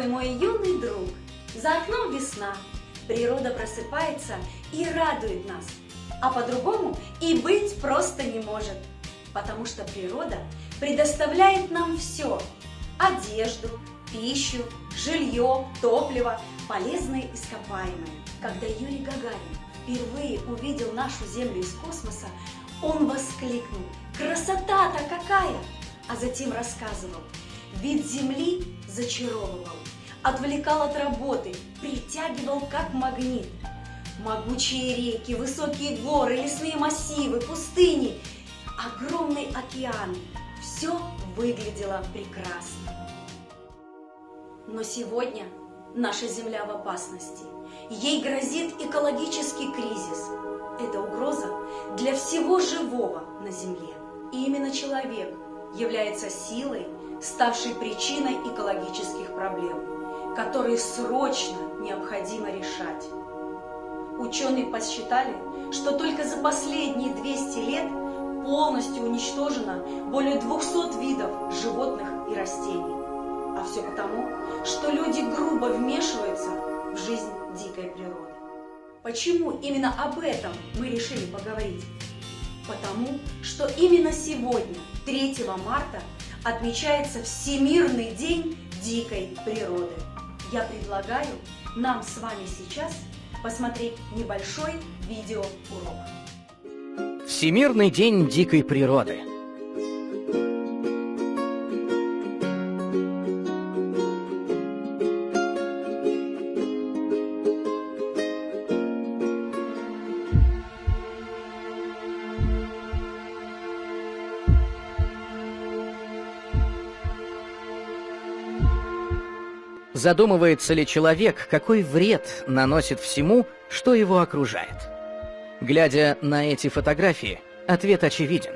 Здравствуй, мой юный друг! За окном весна, природа просыпается и радует нас. А по-другому и быть просто не может, потому что природа предоставляет нам все – одежду, пищу, жилье, топливо, полезные ископаемые. Когда Юрий Гагарин впервые увидел нашу Землю из космоса, он воскликнул: «Красота-то какая!» А затем рассказывал: «Вид Земли зачаровывал, отвлекал от работы, притягивал как магнит. Могучие реки, высокие горы, лесные массивы, пустыни, огромный океан – все выглядело прекрасно». Но сегодня наша Земля в опасности. Ей грозит экологический кризис. Это угроза для всего живого на Земле. И именно человек является силой, ставшей причиной экологических проблем, которые срочно необходимо решать. Ученые посчитали, что только за последние 200 лет полностью уничтожено более 200 видов животных и растений. А все потому, что люди грубо вмешиваются в жизнь дикой природы. Почему именно об этом мы решили поговорить? Потому что именно сегодня, 3 марта, отмечается Всемирный день дикой природы. Я предлагаю нам с вами сейчас посмотреть небольшой видеоурок. Всемирный день дикой природы. Задумывается ли человек, какой вред наносит всему, что его окружает? Глядя на эти фотографии, ответ очевиден.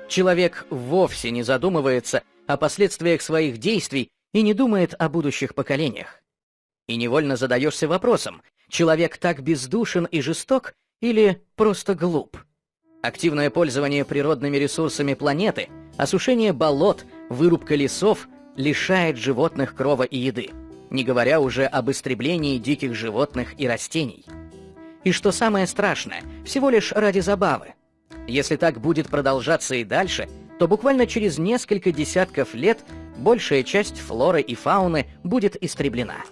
Человек вовсе не задумывается о последствиях своих действий и не думает о будущих поколениях. И невольно задаешься вопросом: человек так бездушен и жесток или просто глуп? Активное пользование природными ресурсами планеты, осушение болот, вырубка лесов лишает животных крова и еды, не говоря уже об истреблении диких животных и растений. И что самое страшное, всего лишь ради забавы. Если так будет продолжаться и дальше, то буквально через несколько десятков лет большая часть флоры и фауны будет истреблена.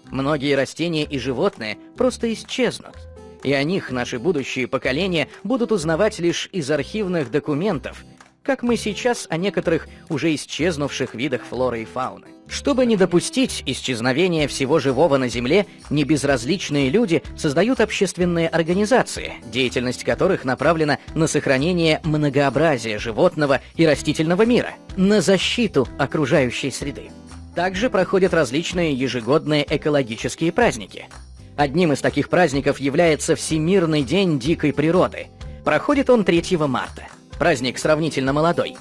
Многие растения и животные просто исчезнут, и о них наши будущие поколения будут узнавать лишь из архивных документов, как мы сейчас о некоторых уже исчезнувших видах флоры и фауны. Чтобы не допустить исчезновения всего живого на Земле, небезразличные люди создают общественные организации, деятельность которых направлена на сохранение многообразия животного и растительного мира, на защиту окружающей среды. Также проходят различные ежегодные экологические праздники. Одним из таких праздников является Всемирный день дикой природы. Проходит он 3 марта. Праздник сравнительно молодой.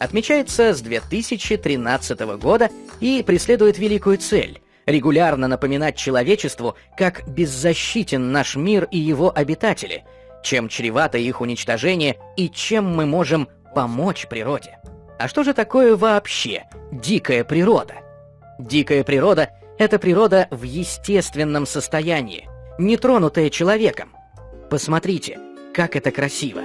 Отмечается с 2013 года и преследует великую цель – регулярно напоминать человечеству, как беззащитен наш мир и его обитатели, чем чревато их уничтожение и чем мы можем помочь природе. А что же такое вообще дикая природа? Дикая природа – это природа в естественном состоянии, не тронутая человеком. Посмотрите, как это красиво.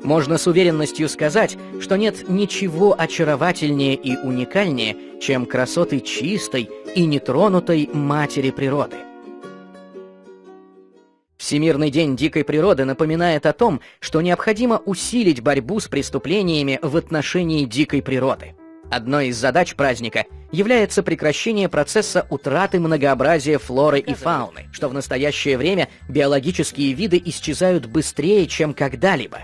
Можно с уверенностью сказать, что нет ничего очаровательнее и уникальнее, чем красоты чистой и нетронутой матери природы. Всемирный день дикой природы напоминает о том, что необходимо усилить борьбу с преступлениями в отношении дикой природы. Одной из задач праздника является прекращение процесса утраты многообразия флоры и фауны, что в настоящее время биологические виды исчезают быстрее, чем когда-либо.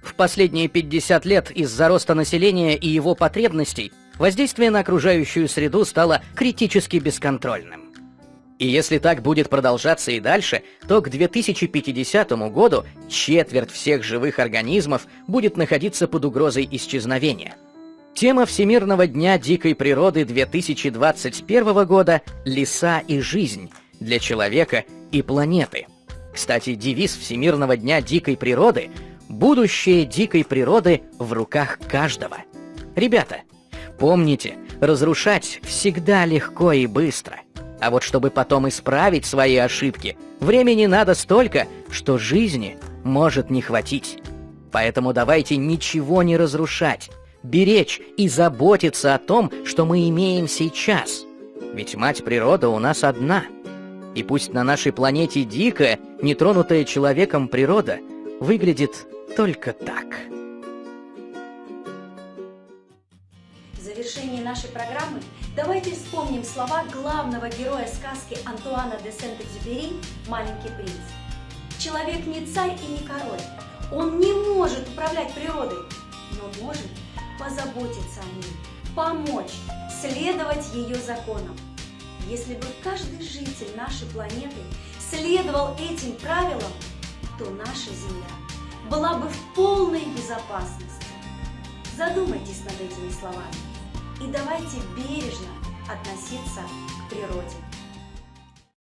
В последние 50 лет из-за роста населения и его потребностей воздействие на окружающую среду стало критически бесконтрольным. И если так будет продолжаться и дальше, то к 2050 году четверть всех живых организмов будет находиться под угрозой исчезновения. Тема Всемирного дня дикой природы 2021 года – «Леса и жизнь» для человека и планеты. Кстати, девиз Всемирного дня дикой природы Будущее дикой природы в руках каждого. Ребята, помните, разрушать всегда легко и быстро. А вот чтобы потом исправить свои ошибки, времени надо столько, что жизни может не хватить. Поэтому давайте ничего не разрушать, беречь и заботиться о том, что мы имеем сейчас. Ведь мать природа у нас одна. И пусть на нашей планете дикая, нетронутая человеком природа выглядит только так. В завершении нашей программы давайте вспомним слова главного героя сказки Антуана де Сент-Экзюпери «Маленький принц». Человек не царь и не король. Он не может управлять природой, но может позаботиться о ней, помочь, следовать ее законам. Если бы каждый житель нашей планеты следовал этим правилам, то наша Земля была бы в полной безопасности. Задумайтесь над этими словами и давайте бережно относиться к природе.